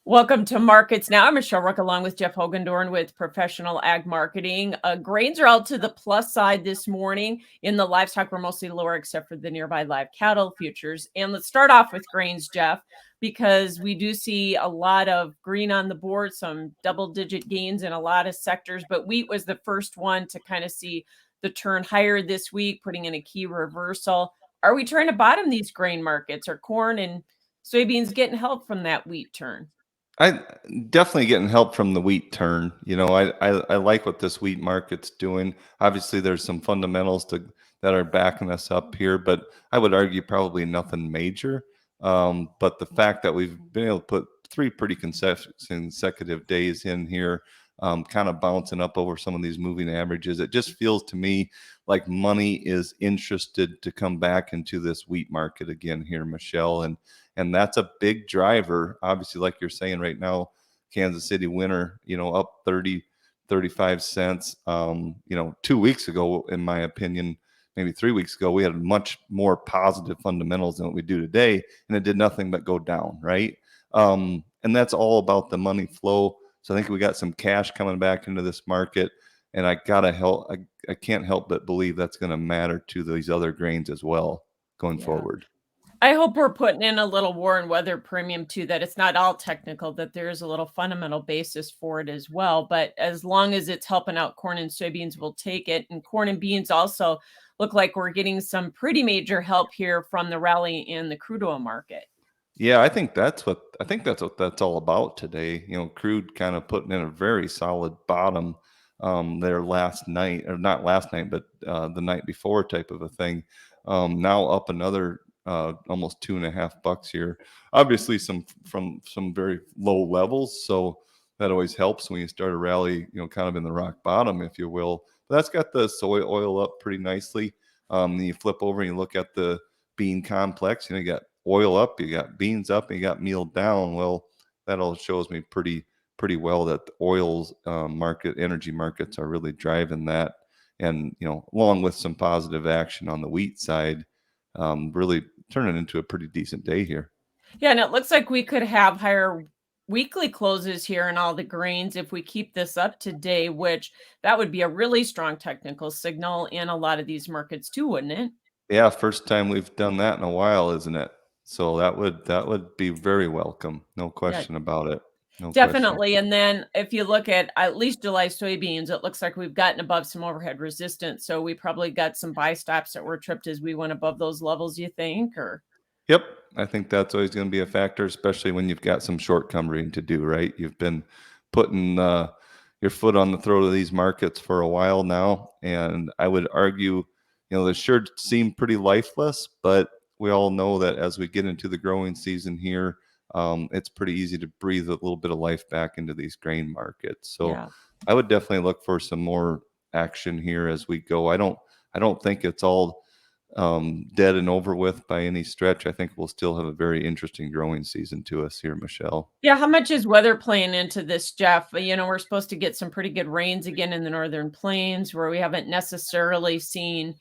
Welcome to Markets Now. I'm Michelle Rook along with Jeff Hoogendoorn with Professional Ag Marketing. Grains are all to the plus side this morning. In the livestock, we're mostly lower except for the nearby live cattle futures. And let's start off with grains, Jeff, because we do see a lot of green on the board, some double-digit gains in a lot of sectors. But wheat was the first one to kind of see the turn higher this week, putting in a key reversal. Are we trying to bottom these grain markets? Are corn and soybeans getting help from that wheat turn? I definitely getting help from the wheat turn. I like what this wheat market's doing. Obviously, there's some fundamentals that are backing us up here, but I would argue probably nothing major. But the fact that we've been able to put three pretty consecutive days in here, kind of bouncing up over some of these moving averages, it just feels to me like money is interested to come back into this wheat market again here, Michelle. And that's a big driver. Obviously, like you're saying right now, Kansas City winter, up 30, 35 cents. 2 weeks ago, in my opinion, maybe 3 weeks ago, we had much more positive fundamentals than what we do today, and it did nothing but go down, right? And that's all about the money flow. So I think we got some cash coming back into this market, and I can't help but believe that's going to matter to these other grains as well going Yeah. forward. I hope we're putting in a little war and weather premium too, that it's not all technical, that there is a little fundamental basis for it as well. But as long as it's helping out corn and soybeans, we'll take it. And corn and beans also look like we're getting some pretty major help here from the rally in the crude oil market. Yeah, I think that's what that's all about today. Crude kind of putting in a very solid bottom there last night, or not last night, but the night before type of a thing. Now up another almost $2.50 here. Obviously, from some very low levels, so that always helps when you start a rally. Kind of in the rock bottom, if you will. But that's got the soy oil up pretty nicely. Then you flip over and you look at the bean complex. You got oil up, you got beans up, and you got meal down. Well, that all shows me pretty well that the oils market, energy markets are really driving that. And along with some positive action on the wheat side, really turning into a pretty decent day here. Yeah, and it looks like we could have higher weekly closes here in all the grains if we keep this up today, which that would be a really strong technical signal in a lot of these markets too, wouldn't it? Yeah, first time we've done that in a while, isn't it? So that would be very welcome. No Yeah, question about it. No question. definitely. And then if you look at least July soybeans, it looks like we've gotten above some overhead resistance. So we probably got some buy stops that were tripped as we went above those levels, you think? Or Yep. I think that's always going to be a factor, especially when you've got some short covering to do, right? You've been putting your foot on the throat of these markets for a while now. And I would argue, they sure seem pretty lifeless, but we all know that as we get into the growing season here, it's pretty easy to breathe a little bit of life back into these grain markets. So yeah. I would definitely look for some more action here as we go. I don't think it's all dead and over with by any stretch. I think we'll still have a very interesting growing season to us here, Michelle. Yeah, how much is weather playing into this, Jeff? We're supposed to get some pretty good rains again in the northern plains where we haven't necessarily seen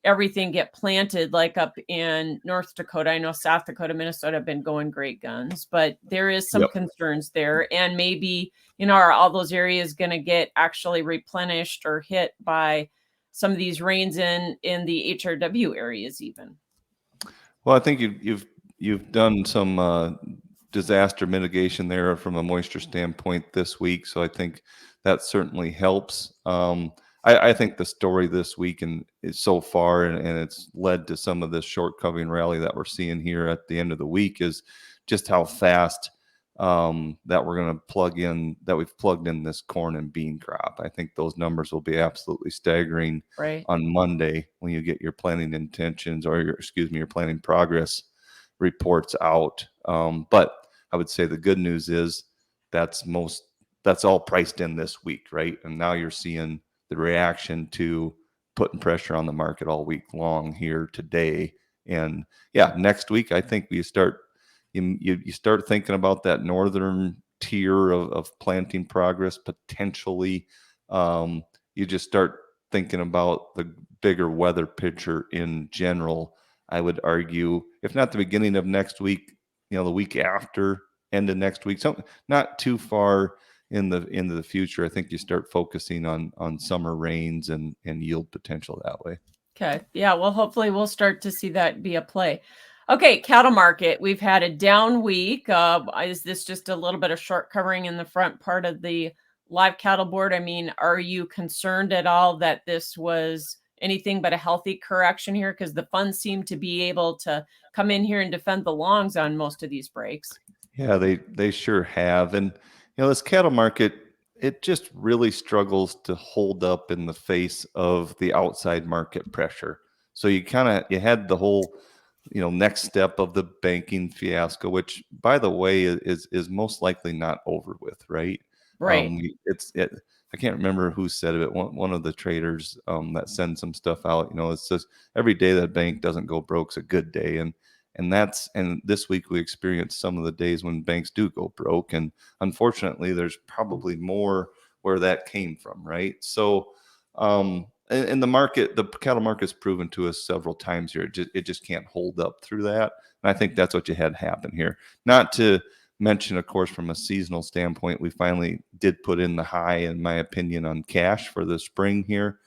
everything get planted like up in North Dakota. I know South Dakota, Minnesota have been going great guns, but there is some Yep. concerns there. And maybe, are all those areas going to get actually replenished or hit by some of these rains in the HRW areas even? Well, I think you've done some disaster mitigation there from a moisture standpoint this week, so I think that certainly helps. I think the story this week and is so far, and it's led to some of this short covering rally that we're seeing here at the end of the week, is just how fast that we're going to we've plugged in this corn and bean crop. I think those numbers will be absolutely staggering Right. on Monday when you get your planning intentions, or your planning progress reports out. But I would say the good news is that's most that's all priced in this week, right? And now you're seeing the reaction to putting pressure on the market all week long here today. And yeah, next week I think you start thinking about that northern tier of planting progress potentially. You just start thinking about the bigger weather picture in general. I would argue, if not the beginning of next week, the week after, end of next week. So not too far into the future. I think you start focusing on summer rains and yield potential that way. Okay. Yeah. Well, hopefully we'll start to see that be a play. Okay. Cattle market. We've had a down week. Is this just a little bit of short covering in the front part of the live cattle board? I mean, are you concerned at all that this was anything but a healthy correction here? Because the funds seem to be able to come in here and defend the longs on most of these breaks. Yeah, they sure have. And this cattle market, it just really struggles to hold up in the face of the outside market pressure. So you had the whole next step of the banking fiasco, which by the way is most likely not over with, right? Right. I can't remember who said it. One of the traders that sends some stuff out. It's just every day that bank doesn't go broke's a good day, and this week we experienced some of the days when banks do go broke, and unfortunately there's probably more where that came from, right? So in the cattle market's proven to us several times here, it just can't hold up through that, and I think that's what you had happen here. Not to mention, of course, from a seasonal standpoint, we finally did put in the high, in my opinion, on cash for the spring here.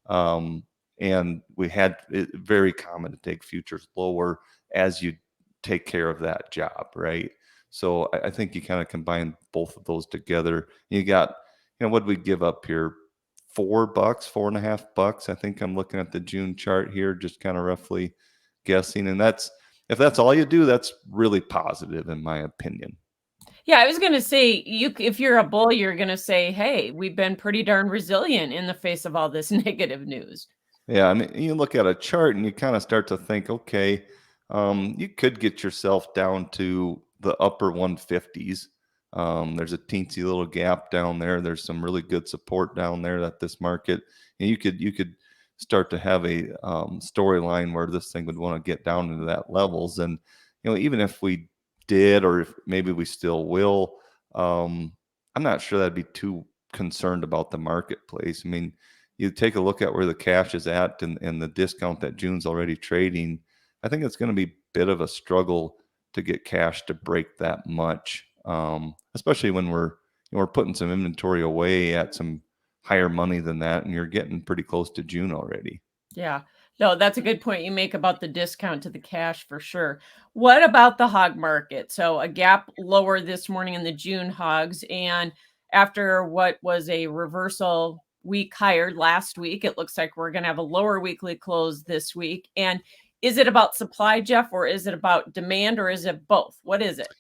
And we had it very common to take futures lower as you take care of that job, right? So I think you kind of combine both of those together. You got, what we give up here? $4, $4.50. I think I'm looking at the June chart here, just kind of roughly guessing. And if that's all you do, that's really positive in my opinion. Yeah, I was going to say, if you're a bull, you're going to say, hey, we've been pretty darn resilient in the face of all this negative news. Yeah, I mean, you look at a chart and you kind of start to think, okay, you could get yourself down to the upper 150s. There's a teensy little gap down there. There's some really good support down there that this market, and you could start to have a storyline where this thing would want to get down into that levels. And even if we did, or if maybe we still will, I'm not sure that'd be too concerned about the marketplace. I mean, you take a look at where the cash is at and the discount that June's already trading, I think it's going to be a bit of a struggle to get cash to break that much, especially when we're putting some inventory away at some higher money than that, and you're getting pretty close to June already. Yeah. No, that's a good point you make about the discount to the cash for sure. What about the hog market? So a gap lower this morning in the June hogs, and after what was a reversal week higher last week, it looks like we're going to have a lower weekly close this week. And is it about supply, Jeff, or is it about demand, or is it both? What is it?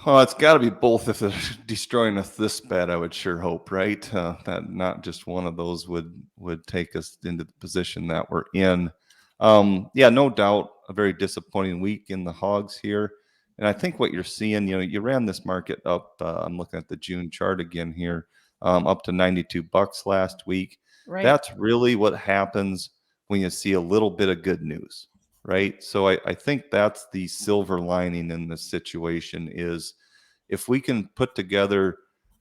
Oh, it's got to be both if they're destroying us this bad. I would sure hope, right? That not just one of those would take us into the position that we're in. Yeah, no doubt, a very disappointing week in the hogs here. And I think what you're seeing, you ran this market up. I'm looking at the June chart again here, up to $92 last week. Right. That's really what happens when you see a little bit of good news, right? So I think that's the silver lining in this situation is if we can put together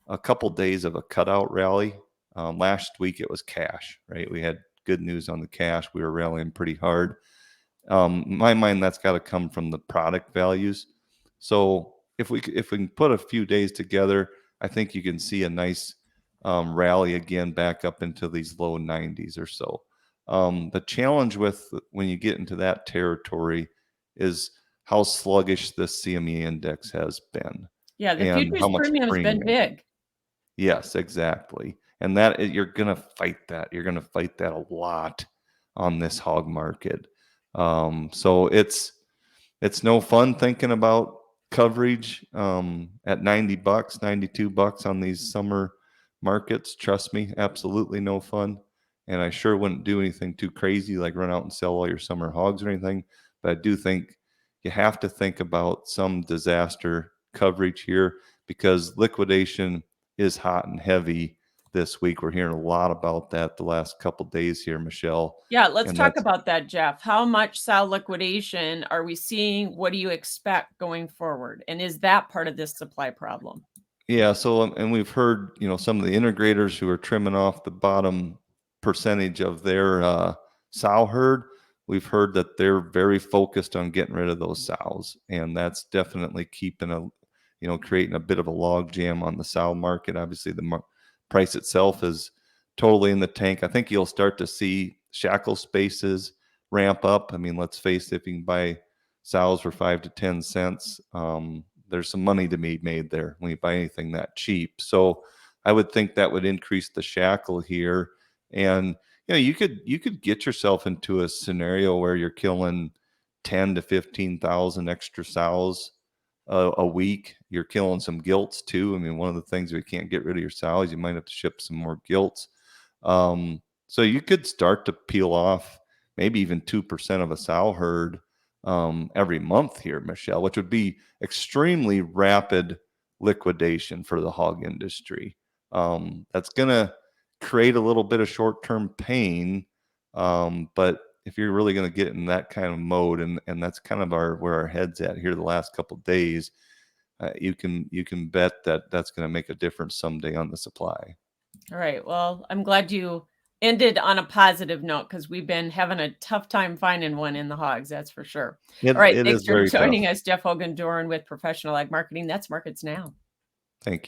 a couple days of a cutout rally. Last week it was cash, right? We had good news on the cash. We were rallying pretty hard. In my mind, that's got to come from the product values. So if we can put a few days together, I think you can see a nice rally again back up into these low 90s or so. The challenge with when you get into that territory is how sluggish this CME index has been Yeah, the and futures how much premium's been premium. big. Yes, exactly. And that you're gonna fight that. You're gonna fight that a lot on this hog market. So it's no fun thinking about coverage at $90, $92 on these summer markets. Trust me, absolutely no fun. And I sure wouldn't do anything too crazy like run out and sell all your summer hogs or anything. But I do think you have to think about some disaster coverage here because liquidation is hot and heavy this week. We're hearing a lot about that the last couple days here, Michelle. Yeah, let's And talk that's about that, Jeff. How much sow liquidation are we seeing? What do you expect going forward? And is that part of this supply problem? Yeah, so and we've heard, some of the integrators who are trimming off the bottom percentage of their sow herd. We've heard that they're very focused on getting rid of those sows, and that's definitely keeping creating a bit of a log jam on the sow market. Obviously, the price itself is totally in the tank. I think you'll start to see shackle spaces ramp up. I mean, let's face it, if you can buy sows for 5 to 10 cents, there's some money to be made there when you buy anything that cheap. So I would think that would increase the shackle here. And you could get yourself into a scenario where you're killing 10 to 15,000 extra sows a week. You're killing some gilts too. I mean, one of the things we can't get rid of your sows, you might have to ship some more gilts. So you could start to peel off maybe even 2% of a sow herd every month here, Michelle, which would be extremely rapid liquidation for the hog industry. That's going to create a little bit of short-term pain, but if you're really going to get in that kind of mode, and that's kind of where our head's at here the last couple of days, you can bet that that's going to make a difference someday on the supply. All right. Well, I'm glad you ended on a positive note because we've been having a tough time finding one in the hogs. That's for sure. All right. It Thanks is for very tough. joining us, Jeff Hoogendoorn with Professional Ag Marketing. That's Markets Now. Thank you.